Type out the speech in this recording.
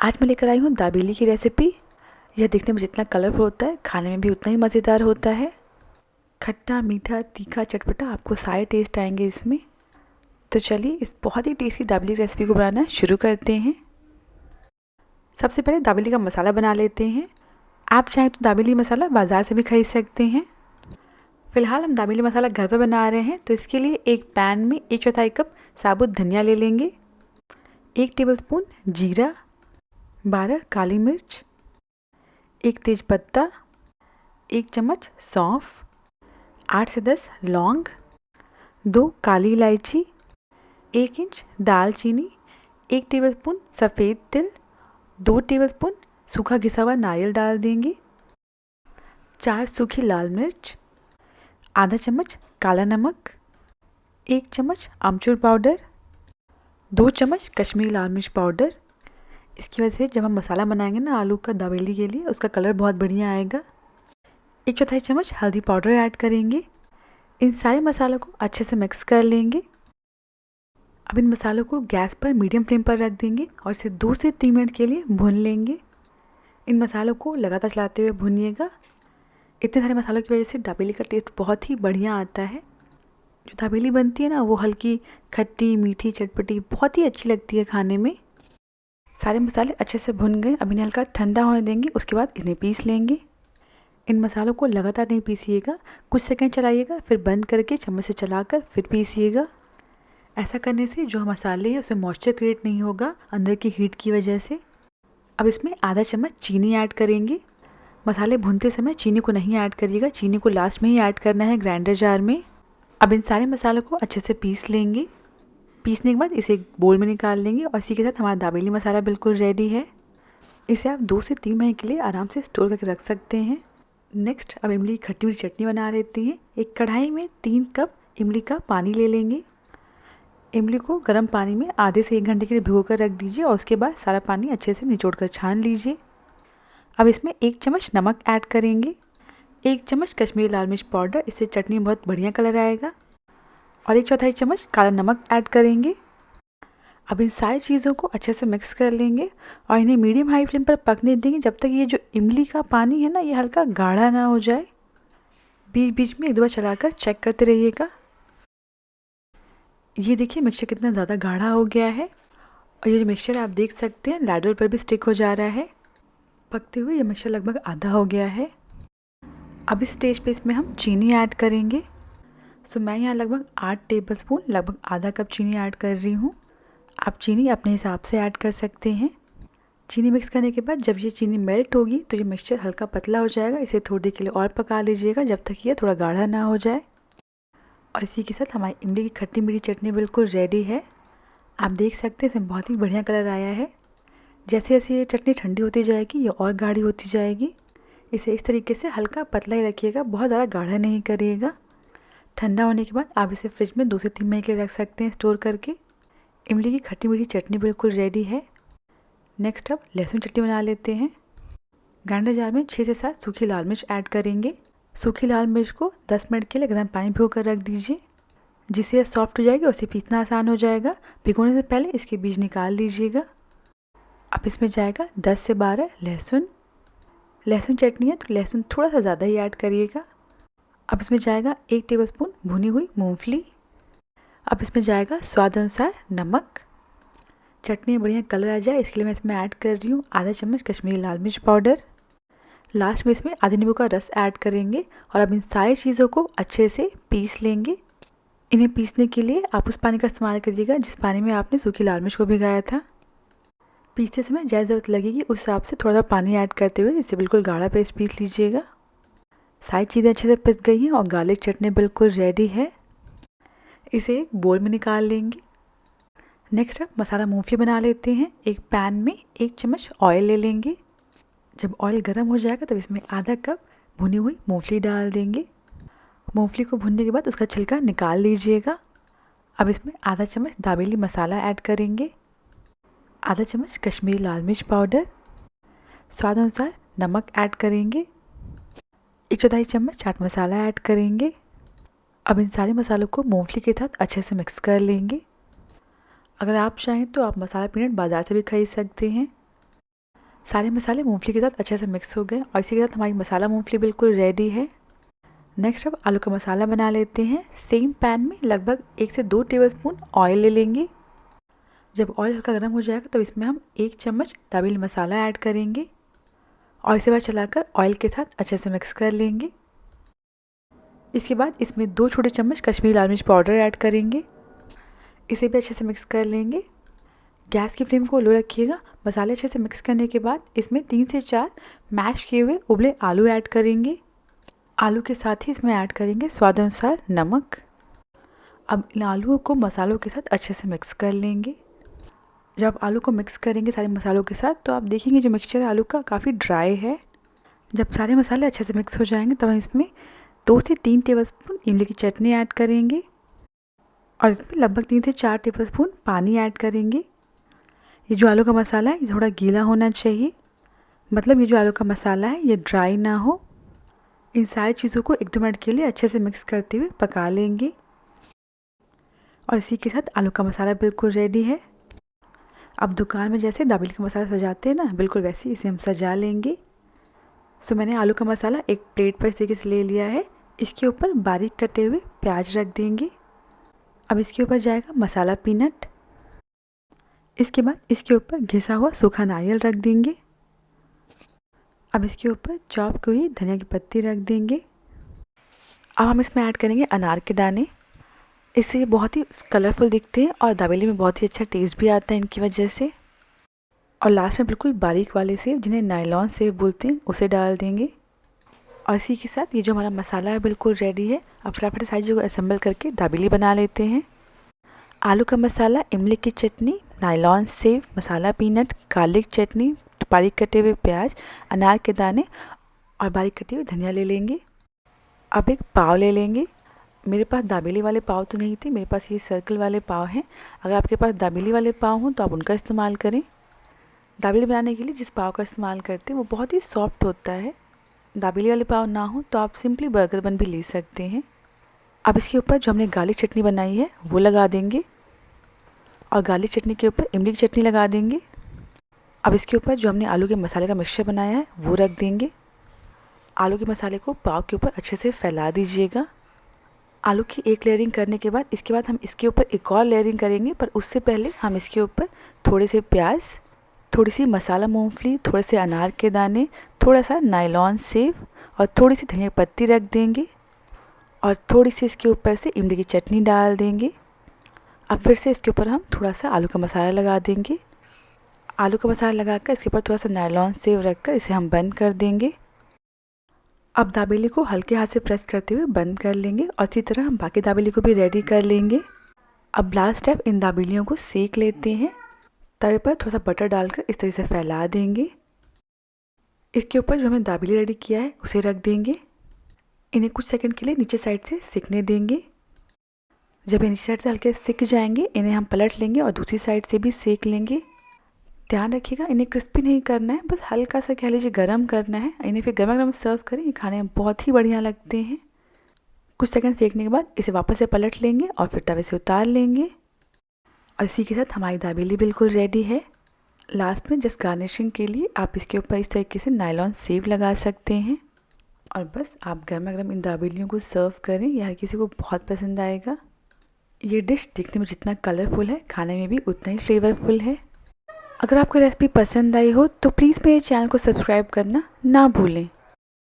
आज मैं लेकर आई हूँ दाबेली की रेसिपी। यह दिखने में जितना कलरफुल होता है खाने में भी उतना ही मज़ेदार होता है। खट्टा मीठा तीखा चटपटा आपको सारे टेस्ट आएंगे इसमें। तो चलिए इस बहुत ही टेस्टी दाबेली रेसिपी को बनाना शुरू करते हैं। सबसे पहले दाबेली का मसाला बना लेते हैं। आप चाहें तो दाबेली मसाला बाज़ार से भी खरीद सकते हैं। फ़िलहाल हम दाबेली मसाला घर पर बना रहे हैं, तो इसके लिए एक पैन में 1/4 कप साबुत धनिया ले लेंगे, 1 टेबलस्पून जीरा, 12 काली मिर्च, 1 तेज़पत्ता, 1 चम्मच सौंफ, 8 से 10 लौंग, 2 काली इलायची, 1 इंच दालचीनी, 1 टेबलस्पून सफ़ेद तिल, 2 टेबलस्पून सूखा घिसा हुआ नारियल डाल देंगे, 4 सूखी लाल मिर्च, आधा चम्मच काला नमक, 1 चम्मच आमचूर पाउडर, 2 चम्मच कश्मीरी लाल मिर्च पाउडर। इसकी वजह से जब हम मसाला बनाएंगे ना आलू का दाबेली के लिए, उसका कलर बहुत बढ़िया आएगा। 1/4 चम्मच हल्दी पाउडर ऐड करेंगे। इन सारे मसालों को अच्छे से मिक्स कर लेंगे। अब इन मसालों को गैस पर मीडियम फ्लेम पर रख देंगे और इसे 2 से 3 मिनट के लिए भून लेंगे। इन मसालों को लगातार चलाते हुए भूनिएगा। इतने सारे मसालों की वजह से दाबेली का टेस्ट बहुत ही बढ़िया आता है। जो दाबेली बनती है ना, वो हल्की खट्टी मीठी चटपटी बहुत ही अच्छी लगती है खाने में। सारे मसाले अच्छे से भुन गए। अब इन्हें हल्का ठंडा होने देंगे, उसके बाद इन्हें पीस लेंगे। इन मसालों को लगातार नहीं पीसिएगा, कुछ सेकंड चलाइएगा, फिर बंद करके चम्मच से चलाकर फिर पीसिएगा। ऐसा करने से जो मसाले हैं उसमें मॉइस्चर क्रिएट नहीं होगा अंदर की हीट की वजह से। अब इसमें आधा चम्मच चीनी ऐड करेंगे। मसाले भूनते समय चीनी को नहीं ऐड करिएगा, चीनी को लास्ट में ही ऐड करना है ग्राइंडर जार में। अब इन सारे मसालों को अच्छे से पीस लेंगे। पीसने के बाद इसे एक बोल में निकाल लेंगे और इसी के साथ हमारा दाबेली मसाला बिल्कुल रेडी है। इसे आप 2 से 3 महीने के लिए आराम से स्टोर करके रख सकते हैं। नेक्स्ट अब इमली की खट्टी मीठी चटनी बना लेते हैं। एक कढ़ाई में 3 कप इमली का पानी ले लेंगे। इमली को गर्म पानी में आधे से 1 घंटे के लिए भिगो कर रख दीजिए और उसके बाद सारा पानी अच्छे से निचोड़ कर छान लीजिए। अब इसमें 1 चम्मच नमक ऐड करेंगे, 1 चम्मच कश्मीरी लाल मिर्च पाउडर, इससे चटनी में बहुत बढ़िया कलर आएगा, और 1/4 चम्मच काला नमक ऐड करेंगे। अब इन सारी चीज़ों को अच्छे से मिक्स कर लेंगे और इन्हें मीडियम हाई फ्लेम पर पकने देंगे जब तक ये जो इमली का पानी है ना, ये हल्का गाढ़ा ना हो जाए। बीच बीच में 1-2 बार चलाकर चेक करते रहिएगा। ये देखिए मिक्सचर कितना ज़्यादा गाढ़ा हो गया है और ये जो मिक्सचर आप देख सकते हैं लैडर पर भी स्टिक हो जा रहा है। पकते हुए ये मिक्सचर लगभग आधा हो गया है। अब इस स्टेज पे इसमें हम चीनी ऐड करेंगे। सो मैं यहाँ लगभग 8 टेबलस्पून लगभग आधा कप चीनी ऐड कर रही हूँ। आप चीनी अपने हिसाब से ऐड कर सकते हैं। चीनी मिक्स करने के बाद जब ये चीनी मेल्ट होगी तो ये मिक्सचर हल्का पतला हो जाएगा। इसे थोड़ी देर के लिए और पका लीजिएगा जब तक ये थोड़ा गाढ़ा ना हो जाए। और इसी के साथ हमारी इमली की खट्टी मीठी चटनी बिल्कुल रेडी है। आप देख सकते हैं इसमें बहुत ही बढ़िया कलर आया है। जैसे जैसे ये चटनी ठंडी होती जाएगी ये और गाढ़ी होती जाएगी। इसे इस तरीके से हल्का पतला ही रखिएगा, बहुत ज़्यादा गाढ़ा नहीं करिएगा। ठंडा होने के बाद आप इसे फ्रिज में 2 से 3 महीने के लिए रख सकते हैं स्टोर करके। इमली की खट्टी मीठी चटनी बिल्कुल रेडी है। नेक्स्ट अब लहसुन चटनी बना लेते हैं। ग्राइंडर जार में 6 से 7 सूखी लाल मिर्च ऐड करेंगे। सूखी लाल मिर्च को 10 मिनट के लिए गर्म पानी भिगो कर रख दीजिए, जिससे यह सॉफ्ट हो जाएगी और इसे पीसना आसान हो जाएगा। भिगोने से पहले इसके बीज निकाल लीजिएगा। अब इसमें जाएगा 10 से 12 लहसुन। लहसुन चटनी है तो लहसुन थोड़ा सा ज़्यादा ही ऐड करिएगा। अब इसमें जाएगा 1 टेबलस्पून भुनी हुई मूंगफली। अब इसमें जाएगा स्वाद अनुसार नमक। चटनी में बढ़िया कलर आ जाए इसके लिए मैं इसमें ऐड कर रही हूँ आधा चम्मच कश्मीरी लाल मिर्च पाउडर। लास्ट में इसमें आधे नींबू का रस ऐड करेंगे और अब इन सारी चीज़ों को अच्छे से पीस लेंगे। इन्हें पीसने के लिए आप उस पानी का इस्तेमाल करिएगा जिस पानी में आपने सूखी लाल मिर्च को भिगाया था। पीसते समय जैसे ज़रूरत लगेगी उस हिसाब से थोड़ा सा पानी ऐड करते हुए इसे बिल्कुल गाढ़ा पेस्ट पीस लीजिएगा। सारी चीज़ें अच्छे से पिस गई हैं और गार्लिक चटनी बिल्कुल रेडी है। इसे एक बोल में निकाल लेंगे। नेक्स्ट अब मसाला मूंगफली बना लेते हैं। एक पैन में 1 चम्मच ऑयल ले लेंगे। जब ऑयल गर्म हो जाएगा तब इसमें आधा कप भुनी हुई मूंगफली डाल देंगे। मूंगफली को भुनने के बाद उसका छिलका निकाल लीजिएगा। अब इसमें आधा चम्मच दाबेली मसाला ऐड करेंगे, आधा चम्मच कश्मीरी लाल मिर्च पाउडर, स्वाद अनुसार नमक ऐड करेंगे, 1/4 चम्मच चाट मसाला ऐड करेंगे। अब इन सारे मसालों को मूंगफली के साथ अच्छे से मिक्स कर लेंगे। अगर आप चाहें तो आप मसाला पीनट बाज़ार से भी खरीद सकते हैं। सारे मसाले मूंगफली के साथ अच्छे से मिक्स हो गए और इसी के साथ हमारी मसाला मूंगफली बिल्कुल रेडी है। नेक्स्ट अब आलू का मसाला बना लेते हैं। सेम पैन में लगभग 1 से 2 टेबलस्पून ऑयल ले लेंगे। जब ऑयल हल्का गर्म हो जाएगा तो इसमें हम 1 चम्मच दाबेली मसाला ऐड करेंगे और इसे बार चलाकर ऑयल के साथ अच्छे से मिक्स कर लेंगे। इसके बाद इसमें 2 छोटे चम्मच कश्मीरी लाल मिर्च पाउडर ऐड करेंगे। इसे भी अच्छे से मिक्स कर लेंगे। गैस की फ्लेम को लो रखिएगा। मसाले अच्छे से मिक्स करने के बाद इसमें 3 से 4 मैश किए हुए उबले आलू ऐड करेंगे। आलू के साथ ही इसमें ऐड करेंगे स्वाद अनुसार नमक। अब इन आलूओं को मसालों के साथ अच्छे से मिक्स कर लेंगे। जब आप आलू को मिक्स करेंगे सारे मसालों के साथ तो आप देखेंगे जो मिक्सचर है आलू का काफ़ी ड्राई है। जब सारे मसाले अच्छे से मिक्स हो जाएंगे तब हम इसमें 2 से 3 टेबलस्पून इमली की चटनी ऐड करेंगे और इसमें लगभग 3 से 4 टेबलस्पून पानी ऐड करेंगे। ये जो आलू का मसाला है ये थोड़ा गीला होना चाहिए, मतलब ये जो आलू का मसाला है ये ड्राई ना हो। इन सारी चीज़ों को 1-2 मिनट के लिए अच्छे से मिक्स करते हुए पका लेंगे और इसी के साथ आलू का मसाला बिल्कुल रेडी है। अब दुकान में जैसे दाबेली का मसाला सजाते हैं ना, बिल्कुल वैसे इसे हम सजा लेंगे। सो मैंने आलू का मसाला एक प्लेट पर इस तरीके से ले लिया है। इसके ऊपर बारीक कटे हुए प्याज रख देंगे। अब इसके ऊपर जाएगा मसाला पीनट। इसके बाद इसके ऊपर घिसा हुआ सूखा नारियल रख देंगे। अब इसके ऊपर चॉप की हुई धनिया की पत्ती रख देंगे। अब हम इसमें ऐड करेंगे अनार के दाने। इससे ये बहुत ही कलरफुल दिखते हैं और दाबेली में बहुत ही अच्छा टेस्ट भी आता है इनकी वजह से। और लास्ट में बिल्कुल बारीक वाले सेब, जिन्हें नायलॉन सेब बोलते हैं, उसे डाल देंगे। और इसी के साथ ये जो हमारा मसाला है बिल्कुल रेडी है। अब फटाफट सारी चीज़ों को असेंबल करके दाबेली बना लेते हैं। आलू का मसाला, इमली की चटनी, नायलॉन सेब, मसाला पीनट, गार्लिक चटनी, बारीक कटे हुए प्याज, अनार के दाने और बारीक कटी हुई धनिया ले लेंगे। अब एक पाव ले लेंगे। मेरे पास दाबेली वाले पाव तो नहीं थे, मेरे पास ये सर्कल वाले पाव हैं। अगर आपके पास दाबेली वाले पाव हों तो आप उनका इस्तेमाल करें। दाबेली बनाने के लिए जिस पाव का इस्तेमाल करते हैं वो बहुत ही सॉफ्ट होता है। दाबेली वाले पाव ना हो तो आप सिंपली बर्गर बन भी ले सकते हैं। अब इसके ऊपर जो हमने गार्लिक चटनी बनाई है वो लगा देंगे और गार्लिक चटनी के ऊपर इमली की चटनी लगा देंगे। अब इसके ऊपर जो हमने आलू के मसाले का मिक्सचर बनाया है वो रख देंगे। आलू के मसाले को पाव के ऊपर अच्छे से फैला दीजिएगा। आलू की एक लेयरिंग करने के बाद इसके बाद हम इसके ऊपर एक और लेयरिंग करेंगे, पर उससे पहले हम इसके ऊपर थोड़े से प्याज, थोड़ी सी मसाला मूंगफली, थोड़े से अनार के दाने, थोड़ा सा नायलॉन सेब और थोड़ी सी धनिया पत्ती रख देंगे और थोड़ी सी इसके ऊपर से इमली की चटनी डाल देंगे। अब फिर से इसके ऊपर हम थोड़ा सा आलू का मसाला लगा देंगे। आलू का मसाला लगाकर इसके ऊपर थोड़ा सा नायलॉन सेब रखकर इसे हम बंद कर देंगे। अब दाबेली को हल्के हाथ से प्रेस करते हुए बंद कर लेंगे और इसी तरह हम बाकी दाबेली को भी रेडी कर लेंगे। अब लास्ट स्टेप, इन दाबेलियों को सेक लेते हैं। तवे पर थोड़ा सा बटर डालकर इस तरह से फैला देंगे। इसके ऊपर जो हमने दाबेली रेडी किया है उसे रख देंगे। इन्हें कुछ सेकंड के लिए नीचे साइड से सिकने देंगे। जब ये नीचे साइड से हल्के सिक जाएंगे इन्हें हम पलट लेंगे और दूसरी साइड से भी सेक लेंगे। ध्यान रखिएगा इन्हें क्रिस्पी नहीं करना है, बस हल्का सा कह लीजिए गरम करना है। इन्हें फिर गर्मा गर्म सर्व करें, ये खाने में बहुत ही बढ़िया लगते हैं। कुछ सेकंड सेकने के बाद इसे वापस से पलट लेंगे और फिर तवे से उतार लेंगे। और इसी के साथ हमारी दाबेली बिल्कुल रेडी है। लास्ट में जस्ट गार्निशिंग के लिए आप इसके ऊपर इस तरीके से नायलॉन सेब लगा सकते हैं और बस आप गर्मा गर्म इन दाबेलियों को सर्व करें। यह हर किसी को बहुत पसंद आएगा। ये डिश दिखने में जितना कलरफुल है खाने में भी उतना ही फ्लेवरफुल है। अगर आपको रेसिपी पसंद आई हो तो प्लीज़ मेरे चैनल को सब्सक्राइब करना ना भूलें।